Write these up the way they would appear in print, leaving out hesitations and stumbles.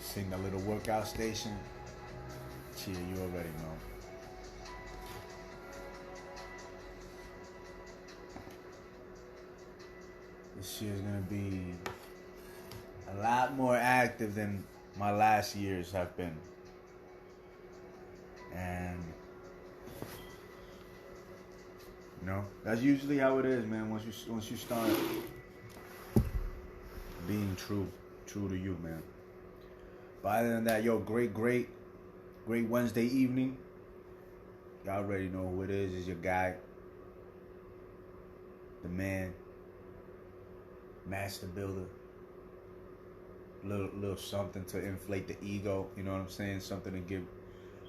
Sing the little workout station. Cheer, you already know. This year's gonna be a lot more active than my last years have been. And that's usually how it is, man. Once you start being true to you, man. But other than that, yo, great Wednesday evening. Y'all already know who it is. It's your guy, the man, master builder. Little something to inflate the ego. You know what I'm saying? Something to give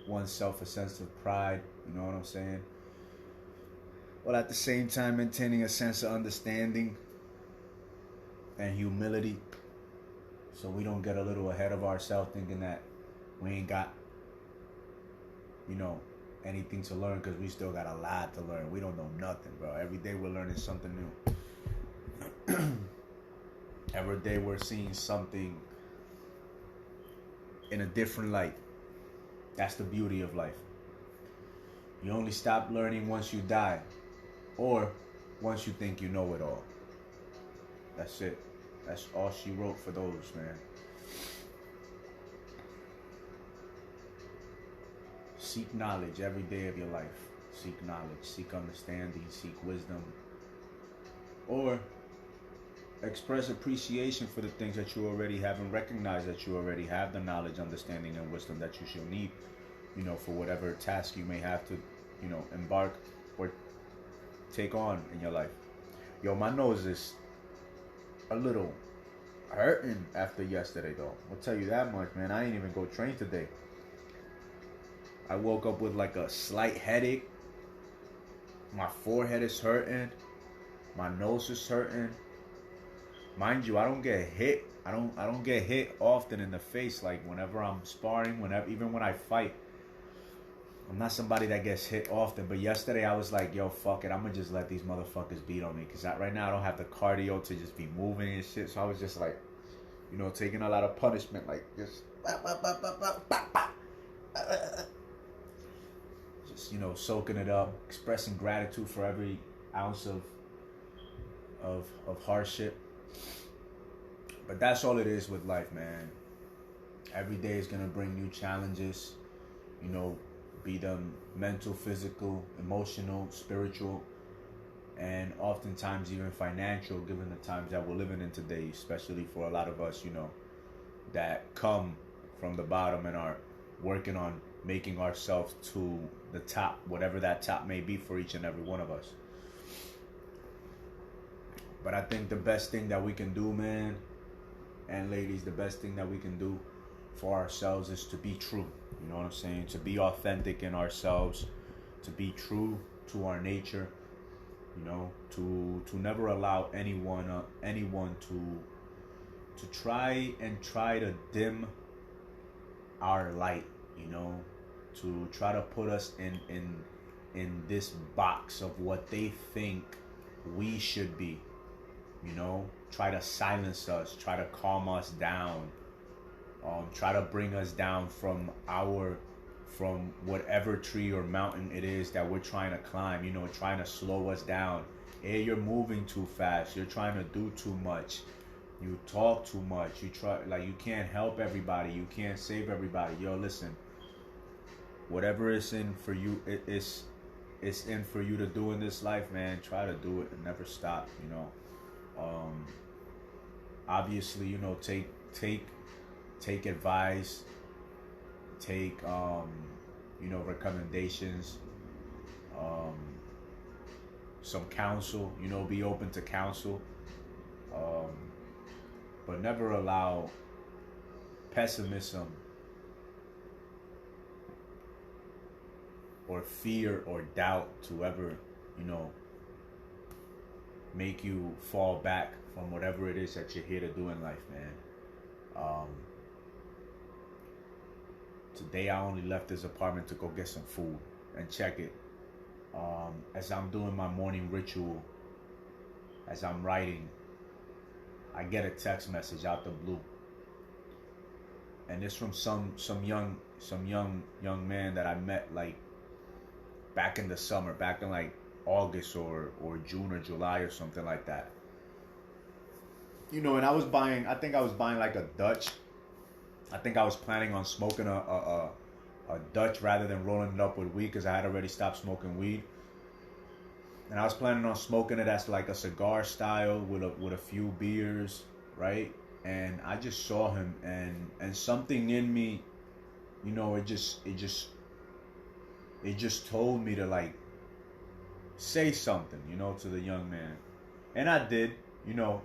oneself a sense of pride. You know what I'm saying? While at the same time maintaining a sense of understanding and humility, so we don't get a little ahead of ourselves thinking that we ain't got, anything to learn, because we still got a lot to learn. We don't know nothing, bro. Every day we're learning something new. Every day we're seeing something in a different light. That's the beauty of life. You only stop learning once you die, or once you think you know it all. That's it. That's all she wrote for those, man. Seek knowledge every day of your life. Seek knowledge, seek understanding, seek wisdom. Or express appreciation for the things that you already have, and recognize that you already have the knowledge, understanding, and wisdom that you shall need, for whatever task you may have to, embark or take on in your life. Yo, my nose is a little hurting after yesterday, though. I'll tell you that much, man. I ain't even go train today. I woke up with like a slight headache. My forehead is hurting. My nose is hurting. Mind you, I don't get hit. I don't get hit often in the face. Like whenever I'm sparring, even when I fight, I'm not somebody that gets hit often. But yesterday I was like, yo, fuck it. I'm gonna just let these motherfuckers beat on me, because right now I don't have the cardio to just be moving and shit. So I was just like, taking a lot of punishment, like just soaking it up, expressing gratitude for every ounce of hardship. But that's all it is with life, man. Every day is gonna bring new challenges, be them mental, physical, emotional, spiritual, and oftentimes even financial, given the times that we're living in today, especially for a lot of us, that come from the bottom and are working on making ourselves to the top, whatever that top may be for each and every one of us. But I think the best thing that we can do, man, and ladies, the best thing that we can do for ourselves is to be true. You know what I'm saying? To be authentic in ourselves, to be true to our nature, to never allow anyone to try to dim our light, to try to put us in this box of what they think we should be, try to silence us, try to calm us down, try to bring us down from whatever tree or mountain it is that we're trying to climb, trying to slow us down. Hey, you're moving too fast, you're trying to do too much, you talk too much, you can't help everybody, you can't save everybody. Yo, listen, whatever is in for you, it's in for you to do in this life, man. Try to do it and never stop, obviously, take advice, take recommendations, some counsel, be open to counsel, but never allow pessimism or fear or doubt to ever, make you fall back from whatever it is that you're here to do in life, man. Today I only left this apartment to go get some food and check it. As I'm doing my morning ritual, as I'm writing, I get a text message out the blue. and it's from some young man that I met like back in the summer, back in like August or June or July or something like that. You know, and I think I was buying like a Dutch. I think I was planning on smoking a Dutch rather than rolling it up with weed because I had already stopped smoking weed. And I was planning on smoking it as like a cigar style with a few beers, right? And I just saw him, and something in me, you know, it just told me to like say something, you know, to the young man. And I did, you know.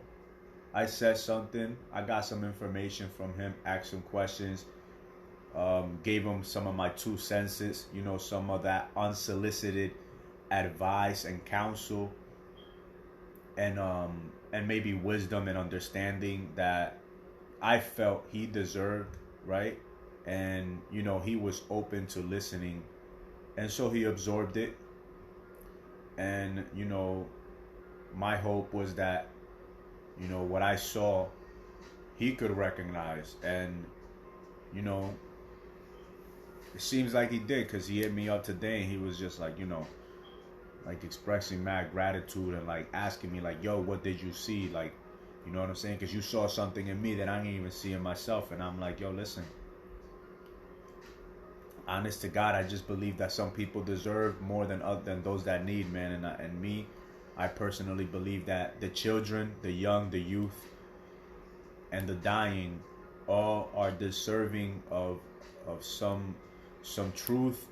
I said something. I got some information from him, asked some questions, gave him some of my 2 cents, you know, some of that unsolicited advice and counsel, and maybe wisdom and understanding that I felt he deserved, right? And you know, he was open to listening, and so he absorbed it. And you know, my hope was that, you know, what I saw, he could recognize. And, you know, it seems like he did, because he hit me up today and he was just like, you know, like expressing mad gratitude and like asking me like, yo, what did you see? Like, you know what I'm saying? Because you saw something in me that I didn't even see in myself. And I'm like, yo, listen, honest to God, I just believe that some people deserve more than those that need, man. And me, I personally believe that the children, the young, the youth, and the dying all are deserving of some truth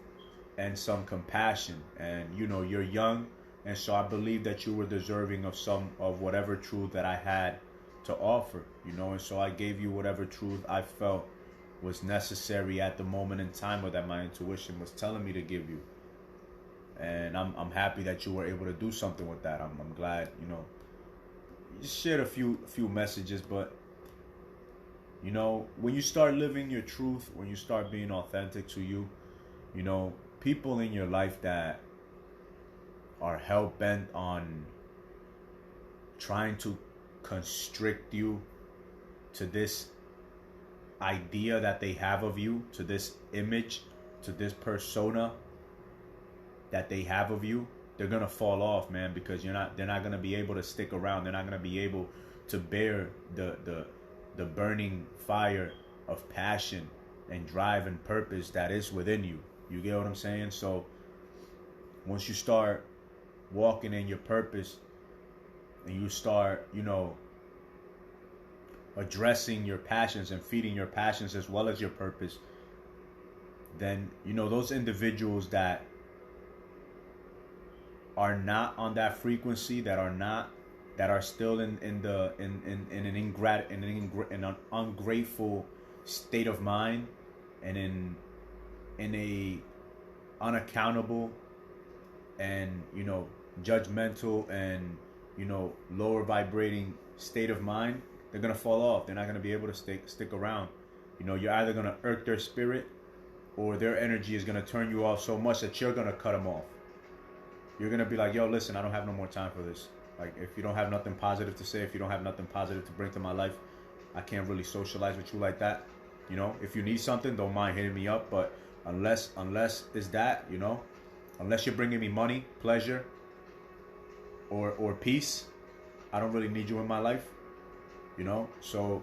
and some compassion. And you know, you're young, and so I believe that you were deserving of some of whatever truth that I had to offer, you know. And so I gave you whatever truth I felt was necessary at the moment in time, or that my intuition was telling me to give you. And I'm happy that you were able to do something with that. I'm glad, you know. You shared a few messages, but you know, when you start living your truth, when you start being authentic to you, you know, people in your life that are hell bent on trying to constrict you to this idea that they have of you, to this image, to this persona that they have of you, they're gonna fall off, man, because they're not gonna be able to stick around. They're not gonna be able to bear the burning fire of passion and drive and purpose that is within you. You get what I'm saying? So once you start walking in your purpose and you start, you know, addressing your passions and feeding your passions as well as your purpose, then, you know, those individuals that are not on that frequency, that are still in an ungrateful state of mind, and in a unaccountable and, you know, judgmental and, you know, lower vibrating state of mind, they're gonna fall off. They're not gonna be able to stick around. You know, you're either gonna irk their spirit, or their energy is gonna turn you off so much that you're gonna cut them off. You're gonna be like, yo, listen, I don't have no more time for this. Like, if you don't have nothing positive to say, if you don't have nothing positive to bring to my life, I can't really socialize with you like that. You know, if you need something, don't mind hitting me up. But unless it's that, you know, unless you're bringing me money, pleasure, or peace, I don't really need you in my life. You know, so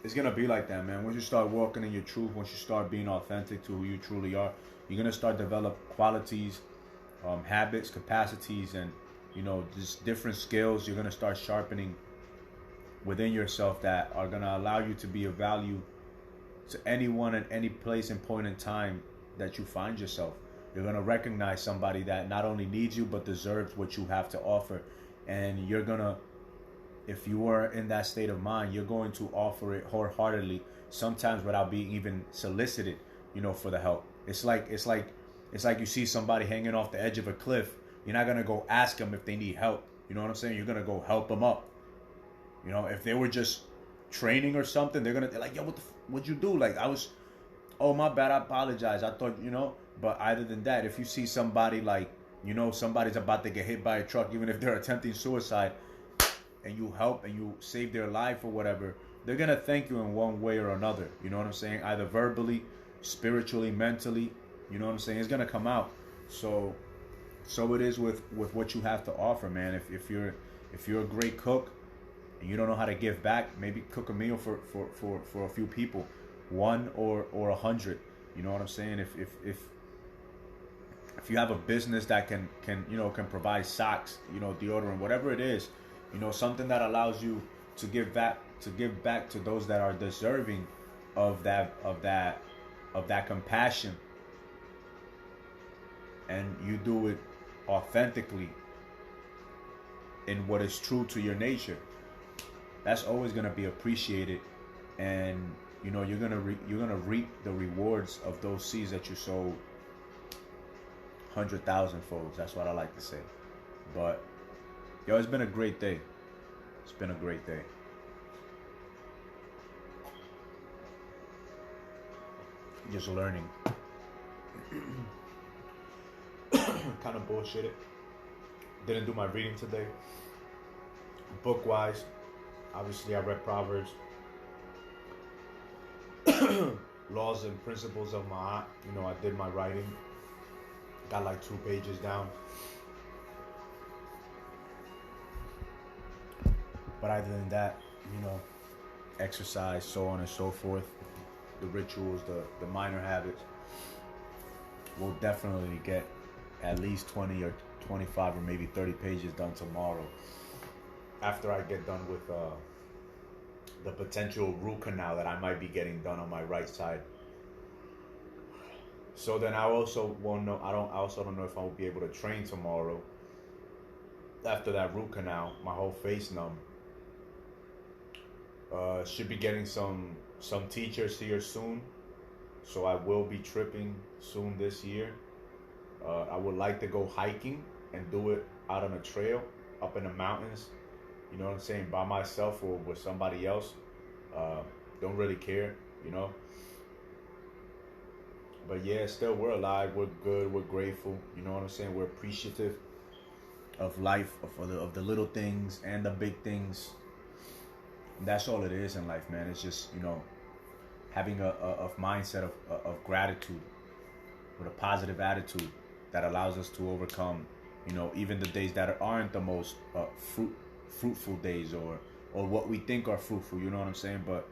it's gonna be like that, man. Once you start walking in your truth, once you start being authentic to who you truly are, you're gonna start develop qualities, habits, capacities, and, you know, just different skills you're going to start sharpening within yourself that are going to allow you to be of value to anyone at any place and point in time that you find yourself. You're going to recognize somebody that not only needs you but deserves what you have to offer, and you're going to, if you are in that state of mind, you're going to offer it wholeheartedly, sometimes without being even solicited, you know, for the help. It's like you see somebody hanging off the edge of a cliff. You're not going to go ask them if they need help. You know what I'm saying? You're going to go help them up. You know, if they were just training or something, they're like, yo, what'd you do? Like, oh, my bad, I apologize. I thought, you know, but other than that, if you see somebody like, you know, somebody's about to get hit by a truck, even if they're attempting suicide, and you help and you save their life or whatever, they're gonna thank you in one way or another. You know what I'm saying? Either verbally, spiritually, mentally. You know what I'm saying? It's gonna come out. So it is with what you have to offer, man. If you're a great cook and you don't know how to give back, maybe cook a meal for a few people, one or 100. You know what I'm saying? If you have a business that can can provide socks, deodorant, whatever it is, something that allows you to give back to those that are deserving of that compassion, and you do it authentically in what is true to your nature, that's always going to be appreciated. And you're gonna reap the rewards of those seeds that you sowed 100,000 folds. That's what I like to say. But yo, it's been a great day. It's been a great day. Just learning. Kind of bullshitted. Didn't do my reading today. Book wise, obviously I read Proverbs. Laws and principles of Ma'at. I did my writing. Got like 2 pages down. But other than that, exercise, so on and so forth. The rituals, the minor habits. We'll definitely get at least 20 or 25 or maybe 30 pages done tomorrow. After I get done with the potential root canal that I might be getting done on my right side. So then I also won't know. I also don't know if I will be able to train tomorrow. After that root canal, my whole face numb. Should be getting some teachers here soon. So I will be tripping soon this year. I would like to go hiking and do it out on a trail up in the mountains. You know what I'm saying? By myself or with somebody else. Don't really care, But yeah, still we're alive. We're good. We're grateful. You know what I'm saying? We're appreciative of life, of the little things and the big things. And that's all it is in life, man. It's just, having a mindset of gratitude with a positive attitude that allows us to overcome, even the days that aren't the most fruitful days or what we think are fruitful, you know what I'm saying? But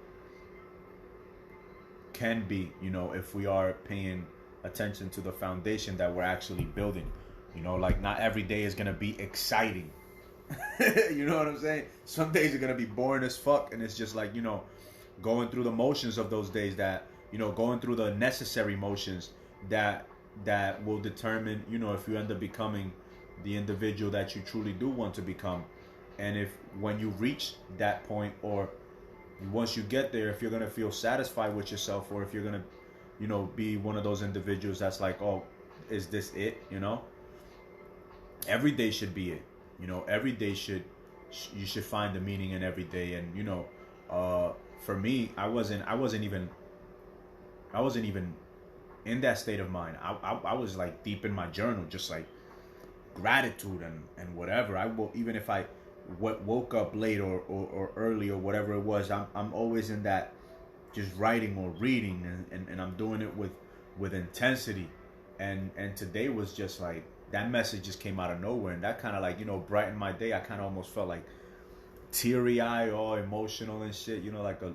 can be, if we are paying attention to the foundation that we're actually building. Like not every day is going to be exciting. You know what I'm saying? Some days are going to be boring as fuck, and it's just like, going through the motions of those days that, going through the necessary motions that will determine, if you end up becoming the individual that you truly do want to become. And if when you reach that point, or once you get there, if you're going to feel satisfied with yourself, or if you're going to, be one of those individuals that's like, oh, is this it? Every day should be it. Every day you should find the meaning in every day. And, for me, I wasn't even in that state of mind. I was like deep in my journal, just like gratitude and whatever. Even if I woke up late or early or whatever it was, I'm always in that, just writing or reading, and I'm doing it with intensity. And today was just like, that message just came out of nowhere, and that kind of like, brightened my day. I kind of almost felt like teary-eyed, all emotional and shit, like a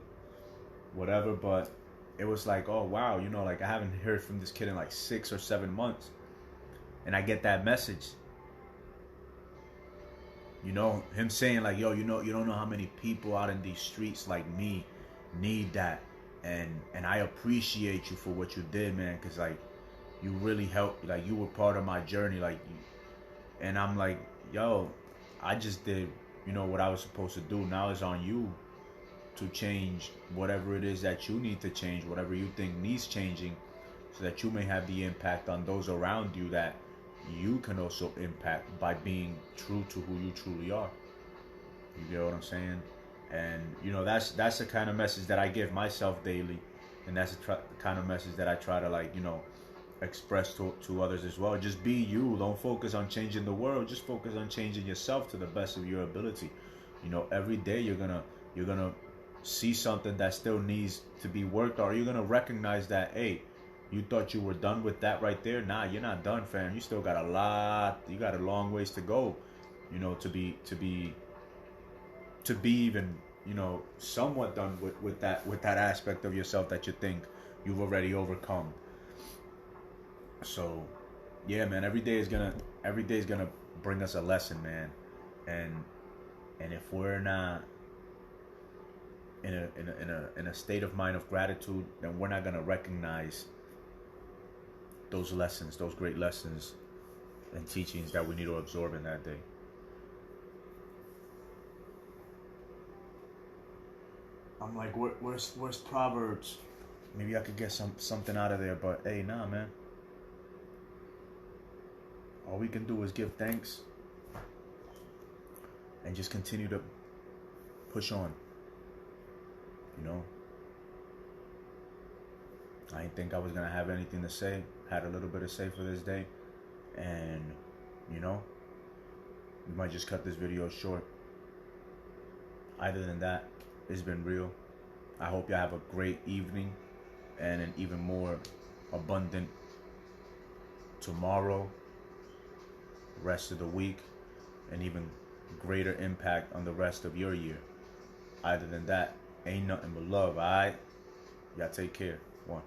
whatever. But it was like, oh wow, like I haven't heard from this kid in like 6 or 7 months, and I get that message. Him saying like, yo, you don't know how many people out in these streets like me need that, and I appreciate you for what you did, man, because like you really helped, like you were part of my journey, like, and I'm like, yo, I just did, what I was supposed to do. Now it's on you to change whatever it is that you need to change, whatever you think needs changing, so that you may have the impact on those around you that you can also impact by being true to who you truly are. You get what I'm saying? And that's the kind of message that I give myself daily, and that's the kind of message that I try to like express to others as well. Just be you. Don't focus on changing the world. Just focus on changing yourself to the best of your ability. Every day you're gonna see something that still needs to be worked, or are you gonna recognize that, hey, you thought you were done with that right there? Nah, you're not done, fam. You still got a lot. You got a long ways to go, to be even, somewhat done with that aspect of yourself that you think you've already overcome. So, yeah, man. Every day is gonna bring us a lesson, man. And if we're not in a state of mind of gratitude, then we're not gonna recognize those lessons, those great lessons and teachings that we need to absorb in that day. I'm like, where's Proverbs? Maybe I could get something out of there, but hey, nah, man. All we can do is give thanks and just continue to push on. I didn't think I was gonna have anything to say. Had a little bit to say for this day, and we might just cut this video short. Other than that, it's been real. I hope y'all have a great evening and an even more abundant tomorrow, rest of the week, and even greater impact on the rest of your year. Other than that, ain't nothing but love, alright? Y'all take care. One.